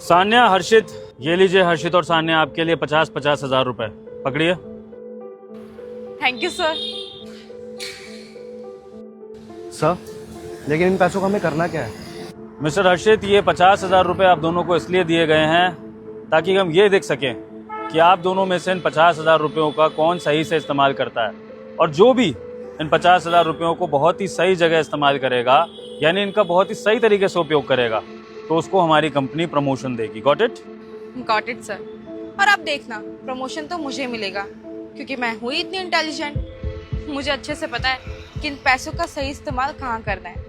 सान्या, हर्षित, ये लीजिए हर्षित और सान्या आपके लिए 50-50 हजार रुपए, पकड़िए। Thank you sir. सर, लेकिन इन पैसों का हमें करना क्या है? मिस्टर हर्षित, ये 50,000 रुपए आप दोनों को इसलिए दिए गए हैं ताकि हम ये देख सकें कि आप दोनों में से इन 50,000 रुपयों का कौन सही से इस्तेमाल करता है, और जो भी इन 50,000 रुपयों को बहुत ही सही जगह इस्तेमाल करेगा, यानी इनका बहुत ही सही तरीके से उपयोग करेगा, तो उसको हमारी कंपनी प्रमोशन देगी। Got it? Got it sir. और अब देखना, प्रमोशन तो मुझे मिलेगा क्योंकि मैं हुई इतनी इंटेलिजेंट। मुझे अच्छे से पता है कि इन पैसों का सही इस्तेमाल कहाँ करना है।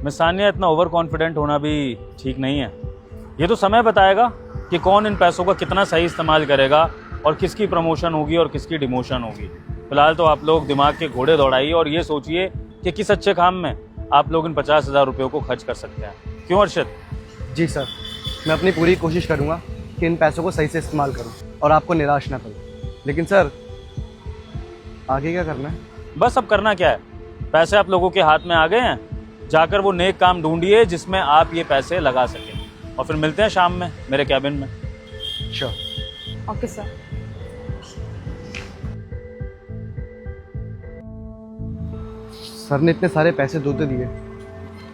मिस सान्या, इतना ओवर कॉन्फिडेंट होना भी ठीक नहीं है। ये तो समय बताएगा कि कौन इन पैसों का कितना सही इस्तेमाल करेगा और किसकी प्रमोशन होगी और किसकी डिमोशन होगी। फिलहाल तो आप लोग दिमाग के घोड़े दौड़ाइए और ये सोचिए कि किस अच्छे काम में आप लोग इन 50,000 रुपयों को खर्च कर सकते हैं। क्यों हर्षित? जी सर, मैं अपनी पूरी कोशिश करूँगा कि इन पैसों को सही से इस्तेमाल करूँ और आपको निराश ना करूँ। लेकिन सर, आगे क्या करना है? बस अब करना क्या है, पैसे आप लोगों के हाथ में आ गए हैं, जाकर वो नेक काम ढूंढिए जिसमें आप ये पैसे लगा सकें, और फिर मिलते हैं शाम में मेरे कैबिन में। श्योर। Okay sir. सर ने इतने सारे पैसे दो तो दिए,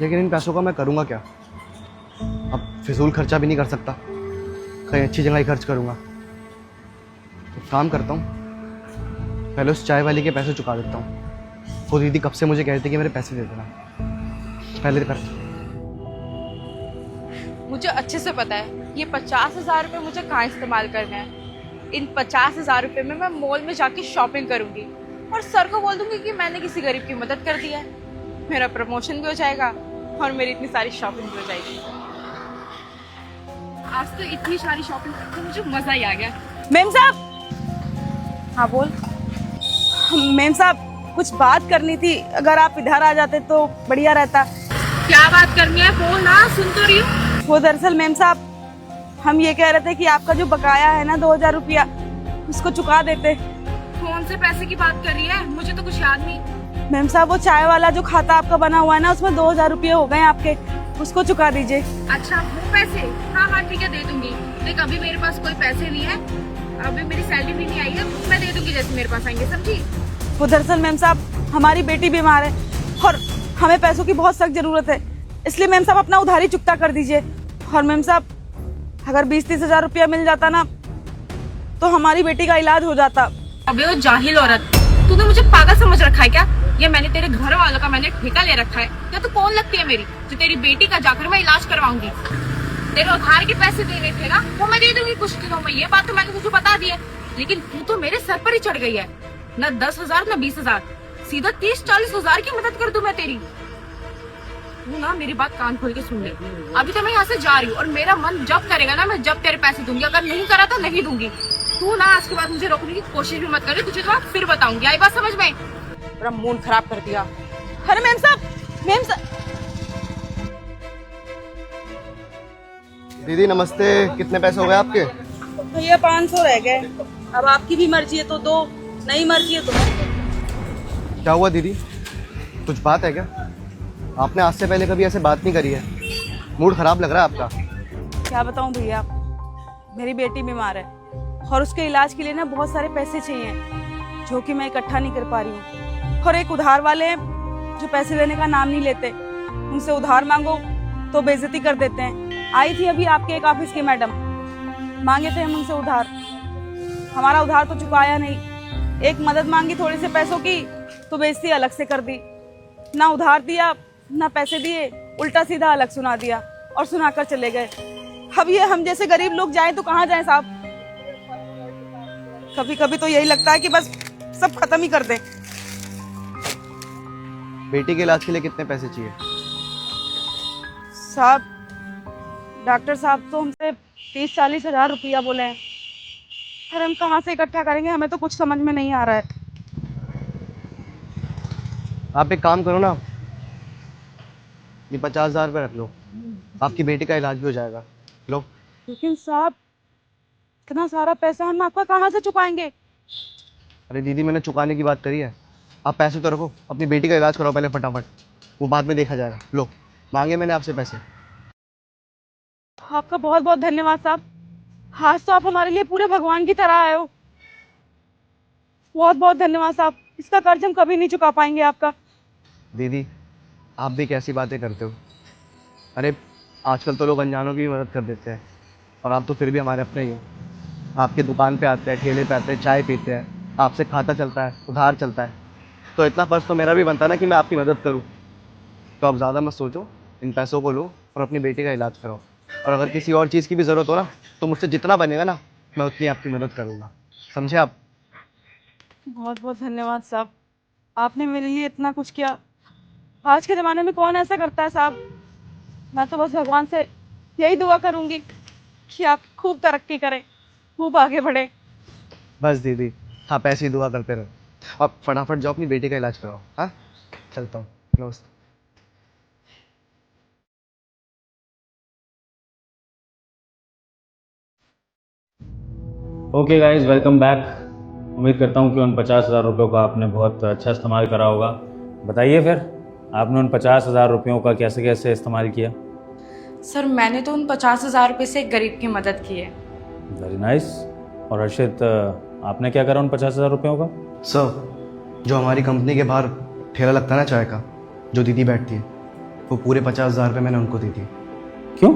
लेकिन इन पैसों का मैं करूँगा क्या? अब फिजूल खर्चा भी नहीं कर सकता, कहीं अच्छी जगह ही खर्च करूँगा। एक काम करता हूँ, पहले उस चाय वाली के पैसे चुका देता हूँ। वो दीदी कब से मुझे कह रही थी कि मेरे पैसे दे देना, पहले कर। मुझे अच्छे से पता है ये 50,000 रुपये मुझे कहाँ इस्तेमाल करना है। इन 50,000 रुपये में मैं मॉल में जाके शॉपिंग करूंगी और सर को बोल दूंगी कि मैंने किसी गरीब की मदद कर दी है। मेरा प्रमोशन भी हो जाएगा और मेरी इतनी सारी शॉपिंग भी हो जाएगी। आज तो इतनी सारी शॉपिंग करके मुझे मजा ही आ गया। मेम साहब। हाँ बोल। मेम साहब, कुछ बात करनी थी, अगर आप इधर आ जाते तो बढ़िया रहता। क्या बात करनी है? बोल ना, सुन तो रही हूँ। वो दरअसल मेम साहब, हम ये कह रहे थे कि आपका जो बकाया है ना 2,000 रुपया, उसको चुका देते। कौन से पैसे की बात कर रही है? मुझे तो कुछ याद नहीं। मेम साहब, वो चाय वाला जो खाता आपका बना हुआ है ना, उसमें 2,000 रुपये हो गए आपके, उसको चुका दीजिए। अच्छा, वो पैसे? हाँ हाँ ठीक है, दे दूंगी। देख, अभी मेरे पास कोई पैसे नहीं है, अभी मेरी सैलरी भी नहीं आई है, मैं दे दूंगी जैसे मेरे पास आएंगे, समझी? वो दरअसल मेम साहब, हमारी बेटी बीमार है और हमें पैसों की बहुत सख्त जरूरत है, इसलिए मेम साहब अपना उधारी चुकता कर दीजिए। और मेम साहब, अगर 20-30 हजार रुपया मिल जाता ना, तो हमारी बेटी का इलाज हो जाता। अबे वो जाहिल औरत, तूने मुझे पागल समझ रखा है क्या? ये मैंने तेरे घर वालों का मैंने ठेका ले रखा है, या तू कौन लगती है मेरी जो तेरी बेटी का जाकर मैं इलाज करवाऊंगी? तेरे उधार के पैसे देने थे ना, वो मैं दे दूंगी कुछ दिनों में, ये बात तो मैंने तुझे बता दी है। लेकिन तू तो मेरे सर पर ही चढ़ गई है, न 10,000 न 20,000, सीधा 30-40 हजार की मदद कर दूं मैं तेरी। तू ना मेरी बात कान खोल के सुन ले। अभी तो मैं यहाँ से जा रही हूँ और मेरा मन जब करेगा ना, मैं जब तेरे पैसे दूंगी, अगर नहीं करा तो नहीं दूंगी। तू ना आज के बाद मुझे रोकने की कोशिश भी मत करी, तुझे तो फिर बताऊंगी। आई बात समझ में? पूरा मूड खराब कर दिया। अरे मेम साहब, मेम साहब। दीदी नमस्ते, कितने पैसे हो गए आपके? भैया 500 रह गए, अब आपकी भी मर्जी है तो दो, नहीं मर्जी है तो मत। क्या हुआ दीदी, कुछ बात है क्या? आपने आज से पहले कभी ऐसे बात नहीं करी है, मूड खराब लग रहा है आपका। क्या बताऊं भैया, मेरी बेटी बीमार है और उसके इलाज के लिए ना बहुत सारे पैसे चाहिए, जो कि मैं इकट्ठा नहीं कर पा रही हूँ। और एक उधार वाले हैं जो पैसे देने का नाम नहीं लेते, उनसे उधार मांगो तो बेइज्जती कर देते हैं। आई थी अभी आपके एक ऑफिस की मैडम, मांगे थे हम उनसे उधार, हमारा उधार तो चुकाया नहीं। एक मदद मांगी थोड़ी से पैसों की तो बेइज्जती अलग से कर दी, ना उधार दिया ना पैसे दिए, उल्टा सीधा अलग सुना दिया और सुनाकर चले गए। अब ये हम जैसे गरीब लोग जाएं तो कहाँ जाएं साहब? कभी कभी तो यही लगता है कि बस सब खत्म ही कर दें। बेटी के इलाज के लिए कितने पैसे चाहिए? साहब, डॉक्टर साहब तो हमसे 30-40 हजार रुपया बोले हैं, पर हम कहाँ से इकट्ठा करेंगे, हमें तो कुछ समझ में नहीं आ रहा है। आप एक काम करो ना, ये 50,000 रुपये रख लो, आपकी बेटी का इलाज भी हो जाएगा। लो। लेकिन साहब, इतना सारा पैसा हम आपका कहाँ से चुकाएंगे? अरे दीदी, मैंने चुकाने की बात करी है, आप पैसे तो रखो, अपनी बेटी का इलाज कराओ पहले फटाफट, वो बाद में देखा जाएगा। लो, मांगे मैंने आपसे पैसे। आपका बहुत बहुत धन्यवाद साहब। आज तो आप हमारे लिए पूरे भगवान की तरह आए हो। बहुत बहुत धन्यवाद साहब, इसका कर्ज हम कभी नहीं चुका पाएंगे आपका। दीदी, आप भी कैसी बातें करते हो। अरे आजकल तो लोग अनजानों की भी मदद कर देते हैं, और आप तो फिर भी हमारे अपने ही हो। आपकी दुकान पे आते हैं, ठेले पे आते हैं, चाय पीते हैं, आपसे खाता चलता है, उधार चलता है, तो इतना फर्ज तो मेरा भी बनता है ना कि मैं आपकी मदद करूँ। तो आप ज़्यादा मत सोचो, इन पैसों को लो और अपनी बेटी का इलाज कराओ। और अगर किसी और चीज़ की भी ज़रूरत हो ना, तो मुझसे जितना बनेगा ना, मैं उतनी आपकी मदद करूँगा। समझे आप? बहुत बहुत धन्यवाद साहब, आपने मेरे लिए इतना कुछ किया। आज के ज़माने में कौन ऐसा करता है साहब। मैं तो बस भगवान से यही दुआ करूंगी कि आप खूब तरक्की करें, खूब आगे बढ़े। बस दीदी, आप ऐसी दुआ करते रहो। आप फटाफट जाओ, अपनी बेटी का इलाज कराओ। हाँ, चलता हूँ। नमस्ते। Okay guys, welcome back. उम्मीद करता हूँ कि उन 50,000 रुपयों का आपने बहुत अच्छा इस्तेमाल करा होगा। बताइए फिर, आपने उन 50,000 रुपयों का कैसे कैसे इस्तेमाल किया? सर मैंने तो उन 50,000 रुपये से एक गरीब की मदद की है। Very nice. और हर्षित, आपने क्या करा उन 50,000 रुपयों का? सर, जो हमारी कंपनी के बाहर ठेला लगता है ना चाय का, जो दीदी बैठती है, वो पूरे 50,000 रुपये मैंने उनको दी थी। क्यों?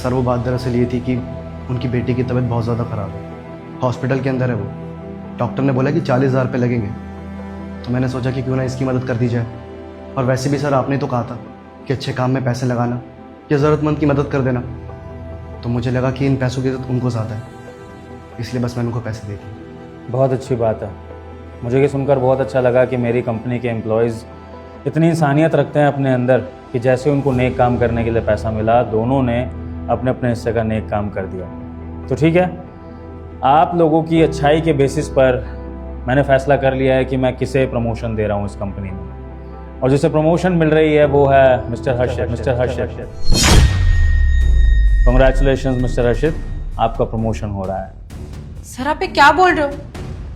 सर, वो बात दरअसल ये थी कि उनकी बेटी की तबीयत बहुत ज़्यादा ख़राब है, हॉस्पिटल के अंदर है वो। डॉक्टर ने बोला कि 40,000 रुपये लगेंगे, तो मैंने सोचा कि क्यों ना इसकी मदद कर दी जाए। और वैसे भी सर, आपने तो कहा था कि अच्छे काम में पैसे लगाना या ज़रूरतमंद की मदद कर देना, तो मुझे लगा कि इन पैसों की ज़रूरत उनको ज़्यादा है, इसलिए बस मैंने उनको पैसे दे दिए। बहुत अच्छी बात है। मुझे ये सुनकर बहुत अच्छा लगा कि मेरी कंपनी के एम्प्लॉयज़ इतनी इंसानियत रखते हैं अपने अंदर कि जैसे उनको नेक काम करने के लिए पैसा मिला, दोनों ने अपने अपने हिस्से का नेक काम कर दिया। तो ठीक है, आप लोगों की अच्छाई के बेसिस पर मैंने फ़ैसला कर लिया है कि मैं किसे प्रमोशन दे रहा हूँ इस कंपनी में, और जिसे प्रमोशन मिल रही है वो है मिस्टर हर्षित। मिस्टर हर्षित, कंग्रेचुलेशंस मिस्टर हर्षित, आपका प्रमोशन हो रहा है। सर आप ये क्या बोल रहे हो?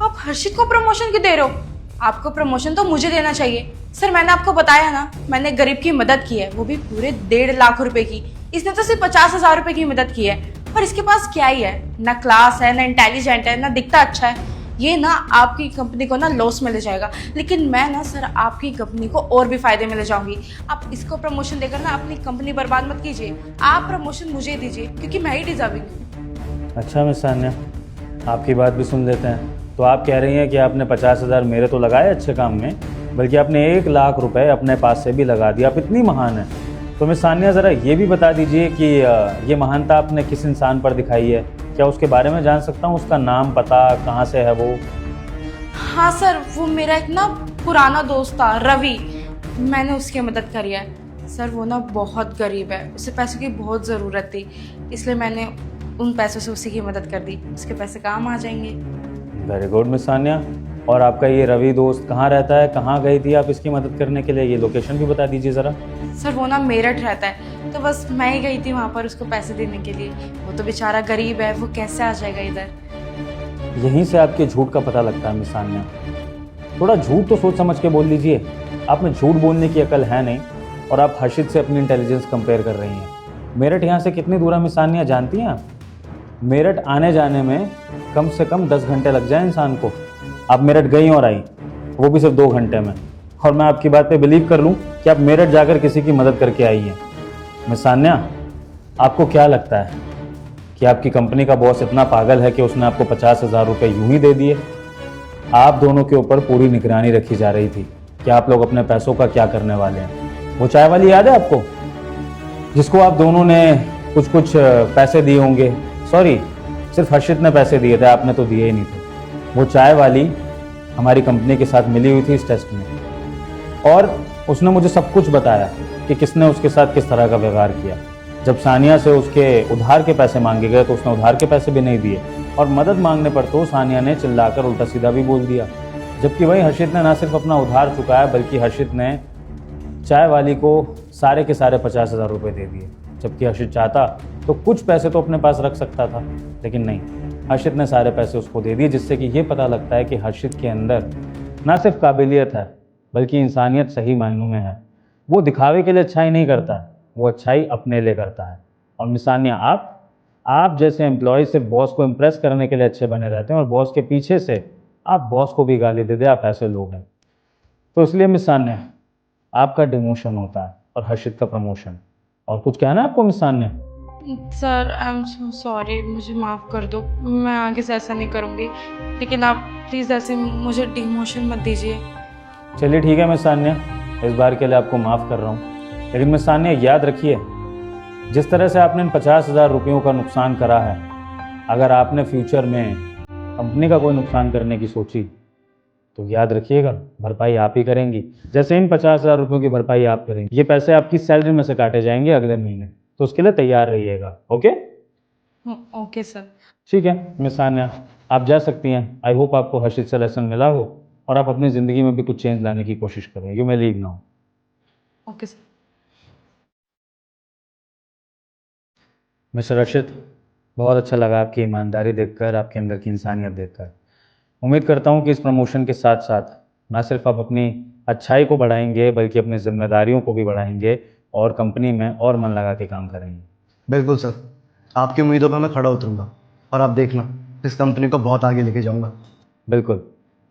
आप हर्षित को प्रमोशन क्यों दे रहे हो? आपको प्रमोशन तो मुझे देना चाहिए। सर मैंने आपको बताया ना, मैंने गरीब की मदद की है, वो भी पूरे 1.5 लाख रुपए की। इसने तो सिर्फ 50,000 रुपए की मदद की है, और इसके पास क्या ही है, ना क्लास है, ना इंटेलिजेंट है, ना दिखता अच्छा है। ये ना आपकी कंपनी को ना लॉस में ले जाएगा, लेकिन मैं ना सर आपकी कंपनी को और भी फायदे में ले जाऊंगी। आप इसको प्रमोशन देकर ना अपनी कंपनी बर्बाद मत कीजिए। आप प्रमोशन मुझे दीजिए, क्योंकि मैं ही डिजर्विंग हूँ। अच्छा मिस सान्या, आपकी बात भी सुन लेते हैं। तो आप कह रही हैं कि आपने 50,000 मेरे तो लगाए अच्छे काम में, बल्कि आपने 1 लाख रुपए अपने पास से भी लगा दिया। आप इतनी महान हैं। तो मिस सान्या, ज़रा ये भी बता दीजिए कि ये महानता आपने किस इंसान पर दिखाई है? क्या उसके बारे में जान सकता हूँ? उसका नाम, पता, कहाँ से है वो? हाँ सर, वो मेरा एक ना पुराना दोस्त था रवि, मैंने उसकी मदद करी है। सर वो ना बहुत गरीब है, उसे पैसों की बहुत ज़रूरत थी, इसलिए मैंने उन पैसों से उसी की मदद कर दी। उसके पैसे काम आ जाएंगे। Very good miss Sanya. और आपका ये रवि दोस्त कहाँ रहता है? कहाँ गई थी आप इसकी मदद करने के लिए? ये लोकेशन भी बता दीजिए ज़रा। सर वो ना मेरठ रहता है, तो बस मैं ही गई थी वहाँ पर उसको पैसे देने के लिए। वो तो बेचारा गरीब है, वो कैसे आ जाएगा इधर। यहीं से आपके झूठ का पता लगता है मिस सान्या। थोड़ा झूठ तो सोच समझ के बोल लीजिए। आप में झूठ बोलने की अकल है नहीं, और आप हर्षित से अपनी इंटेलिजेंस कंपेयर कर रही हैं। मेरठ यहाँ से कितनी दूर है मिस सान्या, जानती हैं आप? मेरठ आने जाने में कम से कम 10 घंटे लग जाए इंसान को। आप मेरठ गई और आई, वो भी सिर्फ 2 घंटे में। और मैं आपकी बात पे बिलीव कर लूँ कि आप मेरठ जाकर किसी की मदद करके आई हैं। मिस सान्या, आपको क्या लगता है कि आपकी कंपनी का बॉस इतना पागल है कि उसने आपको 50,000 रुपये यूं ही दे दिए? आप दोनों के ऊपर पूरी निगरानी रखी जा रही थी कि आप लोग अपने पैसों का क्या करने वाले हैं। वो चाय वाली याद है आपको, जिसको आप दोनों ने कुछ कुछ पैसे दिए होंगे? सॉरी, सिर्फ हर्षित ने पैसे दिए थे, आपने तो दिए ही नहीं थे। वो चाय वाली हमारी कंपनी के साथ मिली हुई थी इस टेस्ट में, और उसने मुझे सब कुछ बताया कि किसने उसके साथ किस तरह का व्यवहार किया। जब सानिया से उसके उधार के पैसे मांगे गए तो उसने उधार के पैसे भी नहीं दिए, और मदद मांगने पर तो सानिया ने चिल्लाकर उल्टा सीधा भी बोल दिया। जबकि वही हर्षित ने ना सिर्फ अपना उधार चुकाया, बल्कि हर्षित ने चाय वाली को सारे के सारे 50,000 रुपये दे दिए। जबकि हर्षित चाहता तो कुछ पैसे तो अपने पास रख सकता था, लेकिन नहीं, हर्षित ने सारे पैसे उसको दे दिए। जिससे कि ये पता लगता है कि हर्षित के अंदर ना सिर्फ काबिलियत है, बल्कि इंसानियत सही मायनों में है। वो दिखावे के लिए अच्छाई नहीं करता है, वो अच्छाई अपने लिए करता है। और मिस सान्या, आप जैसे एम्प्लॉय सिर्फ बॉस को इम्प्रेस करने के लिए अच्छे बने रहते हैं और बॉस के पीछे से आप बॉस को भी गाली दे दे, आप ऐसे लोग हैं। तो इसलिए मिस सान्या, आपका डिमोशन होता है और हर्षित का प्रमोशन। और कुछ कहना है आपको miss Sanya? Sir I am so sorry, मुझे माफ़ कर दो, मैं आगे से ऐसा नहीं करूँगी, लेकिन आप प्लीज़ ऐसे मुझे डिमोशन मत दीजिए। चलिए ठीक है मिस सान्या, इस बार के लिए आपको माफ़ कर रहा हूँ, लेकिन मिस सान्या याद रखिए, जिस तरह से आपने इन 50,000 रुपयों का नुकसान करा है, अगर आपने फ्यूचर में कंपनी का कोई नुकसान करने की सोची तो याद रखिएगा भरपाई आप ही करेंगी। जैसे इन 50,000 रुपयों की भरपाई आप करेंगी, ये पैसे आपकी सैलरी में से काटे जाएंगे अगले महीने, तो उसके लिए तैयार रहिएगा। ओके? Okay sir. ठीक है मिस सान्या, आप जा सकती हैं। आई होप आपको हर्षित से लेसन मिला हो और आप अपनी ज़िंदगी में भी कुछ चेंज लाने की कोशिश करें। You may leave now. Okay sir. Mister Harshit, बहुत अच्छा लगा आपकी ईमानदारी देखकर, आपके अंदर की इंसानियत देखकर। उम्मीद करता हूँ कि इस प्रमोशन के साथ साथ ना सिर्फ आप अपनी अच्छाई को बढ़ाएंगे बल्कि अपनी जिम्मेदारियों को भी बढ़ाएंगे और कंपनी में और मन लगा के काम करेंगे। बिल्कुल सर, आपकी उम्मीदों पर मैं खड़ा उतरूंगा और आप देखना, इस कंपनी को बहुत आगे लेके जाऊंगा। बिल्कुल।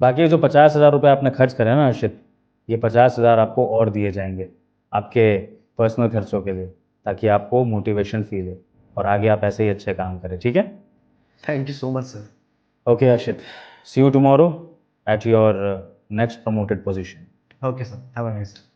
बाकी जो 50,000 रुपये आपने खर्च करे ना हर्षित, ये 50,000 आपको और दिए जाएंगे आपके पर्सनल खर्चों के लिए, ताकि आपको मोटिवेशन फील हो और आगे आप ऐसे ही अच्छे काम करें। ठीक है? Thank you so much sir. Okay Harshit, see you tomorrow at your next promoted position. Okay sir, have a nice day.